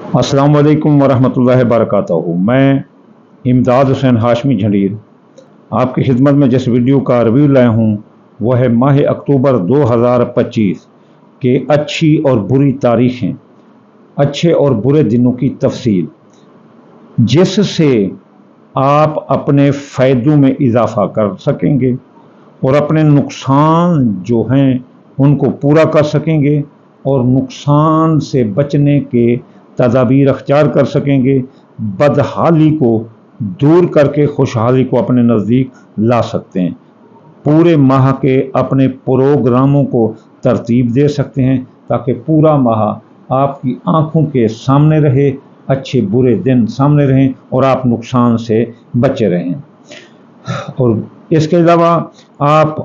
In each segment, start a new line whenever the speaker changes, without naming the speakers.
अस्सलाम वालेकुम वरहमतुल्लाहि वबरकातुहू। मैं इमदाद हुसैन हाशमी झंडीर आपकी खिदमत में जिस वीडियो का रिव्यू लाया हूँ वह है माह अक्टूबर 2025 के अच्छी और बुरी तारीखें, अच्छे और बुरे दिनों की तफसील, जिससे आप अपने फ़ायदों में इजाफ़ा कर सकेंगे और अपने नुकसान जो हैं उनको पूरा कर सकेंगे और नुकसान से बचने के तदाबीर अख्तियार कर सकेंगे। बदहाली को दूर करके खुशहाली को अपने नज़दीक ला सकते हैं। पूरे माह के अपने प्रोग्रामों को तरतीब दे सकते हैं ताकि पूरा माह आपकी आंखों के सामने रहे, अच्छे बुरे दिन सामने रहें और आप नुकसान से बचे रहें। और इसके अलावा आप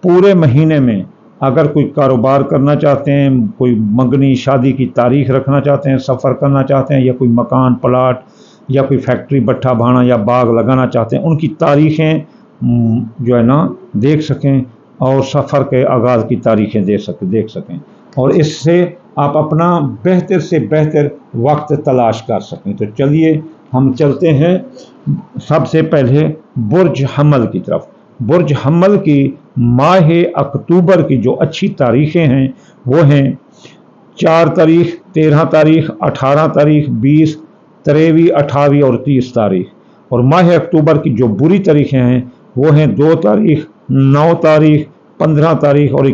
पूरे महीने में अगर कोई कारोबार करना चाहते हैं, कोई मंगनी शादी की तारीख रखना चाहते हैं, सफ़र करना चाहते हैं, या कोई मकान प्लाट या कोई फैक्ट्री भट्ठा भाना या बाग लगाना चाहते हैं, उनकी तारीखें जो है ना देख सकें और सफ़र के आगाज़ की तारीखें देख सकें और इससे आप अपना बेहतर से बेहतर वक्त तलाश कर सकें। तो चलिए हम चलते हैं सबसे पहले बुर्ज हमल की तरफ। बुर्ज हमल की माह अक्टूबर की जो अच्छी तारीखें हैं वो हैं 4 तारीख, 13 तारीख, 18 तारीख, 20, 23, 28 और 30 तारीख। और माह अक्टूबर की जो बुरी तारीखें हैं वो हैं 2 तारीख, 9 तारीख, 15 तारीख और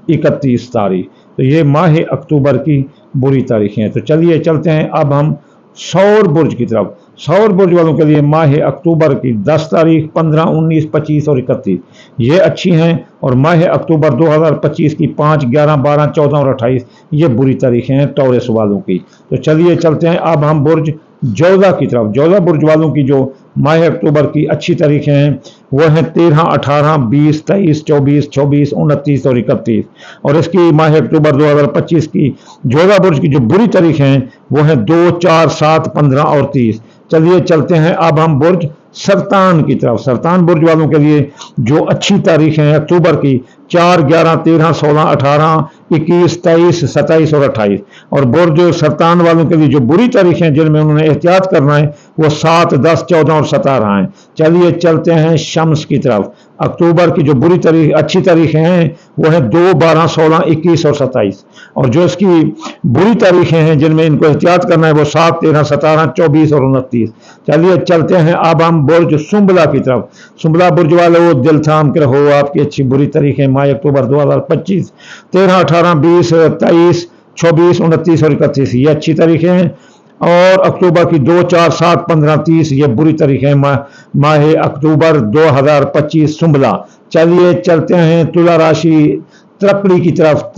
31 तारीख। तो ये माह अक्टूबर की बुरी तारीखें हैं। तो चलिए चलते हैं अब हम सौर बुर्ज की तरफ। सौर बुर्ज वालों के लिए माह अक्टूबर की 10 तारीख, 15, 19, 25 और 31 ये अच्छी हैं और माह अक्टूबर 2025 की 5, 11, 12, 14 और 28 ये बुरी तारीखें हैं टॉरस वालों की। तो चलिए चलते हैं अब हम बुर्ज जोधा की तरफ। जोधा बुर्ज वालों की जो माह अक्टूबर की अच्छी तारीखें हैं वो हैं 13, 18, 20, 23, 24, 26, 29 और 31। और इसकी माह अक्टूबर 2025 की जोधा बुर्ज की जो बुरी तारीखें हैं वो हैं 2, 4, 7, 15 और 30। चलिए चलते हैं अब हम बुर्ज सरतान की तरफ। सरतान बुर्ज वालों के लिए जो अच्छी तारीखें हैं अक्टूबर की 4, 11, 13, 16, 18, 21, 23, 27 और 28। और बुर्ज सरतान वालों के लिए जो बुरी तारीखें हैं जिनमें उन्होंने एहतियात करना है वो 7, 10, 14 और 17 हैं। चलिए चलते हैं शम्स की तरफ। अक्टूबर की जो बुरी तारीख अच्छी तारीखें हैं वो है 2, 12, 16, 21 और 27। और जो इसकी बुरी तारीखें हैं जिनमें इनको एहतियात करना है वो 7, 13, 17, 24 और 29। चलिए चलते हैं अब हम बुर्ज सुंबला की तरफ। सुंबला बुर्ज वाले वो दिल थाम के रहो, आपकी अच्छी बुरी तारीखें माह अक्टूबर 2025 13, 18, 20, 23, 26, 29 और 31 ये अच्छी तारीखें हैं। और अक्टूबर की 2, 4, 7, 15, 30 ये बुरी तारीखें माह अक्टूबर 2025 सुंबला। चलिए चलते हैं तुला राशि त्रकड़ी की तरफ।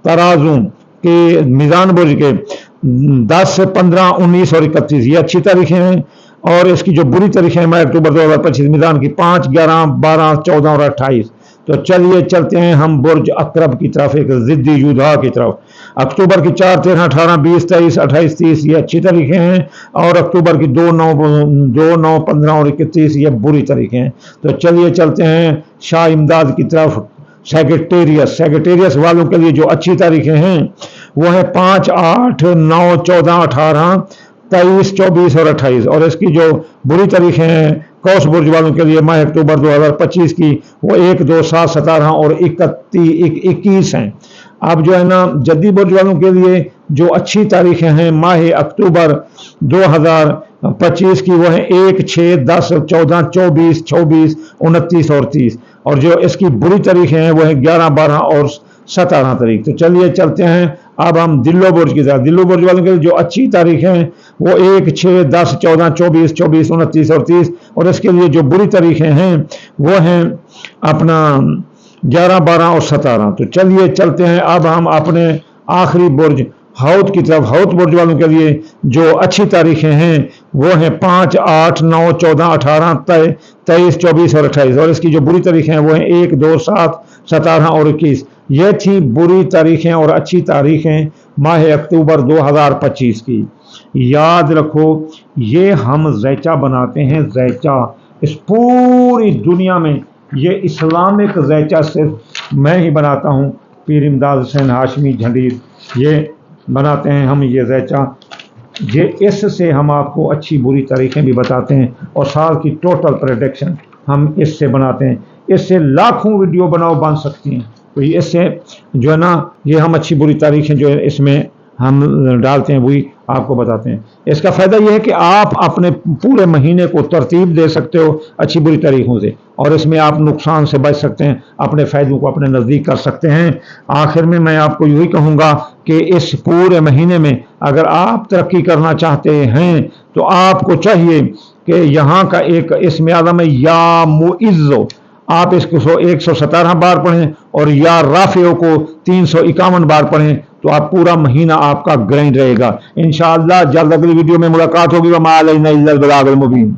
तराजू के मीज़ान बुर्ज के 10, 15, 19 और 31 ये अच्छी तारीखें हैं। और इसकी जो बुरी तारीखें हैं माह अक्टूबर 2025 मीज़ान की 5, 11, 12, 14 और 28। तो चलिए चलते हैं हम बुर्ज अकरब की तरफ, एक जिद्दी युद्धा की तरफ। अक्टूबर की 4, 13, 18, 20, 23, 28, 30 ये अच्छी तारीखें हैं। और अक्टूबर की 2, 9, 15 और 31 ये बुरी तारीखें हैं। तो चलिए चलते हैं शाह इमदाद की तरफ। सेक्रेटेरियस वालों के लिए जो अच्छी तारीखें हैं वो है 5, 8, 9, 14, 18, 23, 24 और 28। और इसकी जो बुरी तारीखें हैं कौस बुर्ज वालों के लिए माह अक्टूबर 2025 की वो 1, 2, 7, 17 और 21 हैं। अब जो है ना जद्दी बुर्ज वालों के लिए जो अच्छी तारीखें हैं माह अक्टूबर 2025 की वो है 1, 6, 10, 14, 24, 26, 29 और 30। और जो इसकी बुरी तारीखें हैं वो है 11, 12 और 17 तारीख। तो चलिए चलते हैं अब हम दिल्लो बुर्ज की तरफ। दिल्लो बुर्ज वालों के लिए जो अच्छी तारीख हैं वो 1, 6, 10, 14, 24, 26, 29 और 30। और इसके लिए जो बुरी तारीखें हैं वो हैं अपना 11, 12 और 17। तो चलिए चलते हैं अब हम अपने आखिरी बुर्ज हौत की तरफ। हौत बुर्ज वालों के लिए जो अच्छी तारीखें हैं वो हैं 5, 8, 9, 14, 18, 23, 24 और 28। और इसकी जो बुरी तारीखें हैं वो हैं 1, 2, 7, 17 और 21। ये थी बुरी तारीखें और अच्छी तारीखें माह अक्टूबर 2025 की। याद रखो ये हम ज़ैचा बनाते हैं, ज़ैचा इस पूरी दुनिया में ये इस्लामिक ज़ैचा सिर्फ मैं ही बनाता हूँ। पीर इमदाद हुसैन हाशमी झंडीर ये बनाते हैं हम ये ज़ैचा। ये इससे हम आपको अच्छी बुरी तारीखें भी बताते हैं और साल की टोटल प्रेडिक्शन हम इससे बनाते हैं। इससे लाखों वीडियो बन सकती हैं। तो इससे जो है ना, ये हम अच्छी बुरी तारीखें जो है इसमें हम डालते हैं, वही आपको बताते हैं। इसका फ़ायदा यह है कि आप अपने पूरे महीने को तरतीब दे सकते हो अच्छी बुरी तारीखों से, और इसमें आप नुकसान से बच सकते हैं, अपने फ़ायदों को अपने नज़दीक कर सकते हैं। आखिर में मैं आपको यही कहूँगा कि इस पूरे महीने में अगर आप तरक्की करना चाहते हैं तो आपको चाहिए कि यहाँ का एक इसमें आज़म है या मुइज़्ज़ो, आप इसको 117 बार पढ़ें और या राफ़ियों को 351 बार पढ़ें, तो आप पूरा महीना आपका ग्रैंड रहेगा। इंशाअल्लाह जल्द अगली वीडियो में मुलाकात होगी। वमा अलैना इल्लल बलागुल मुबीन।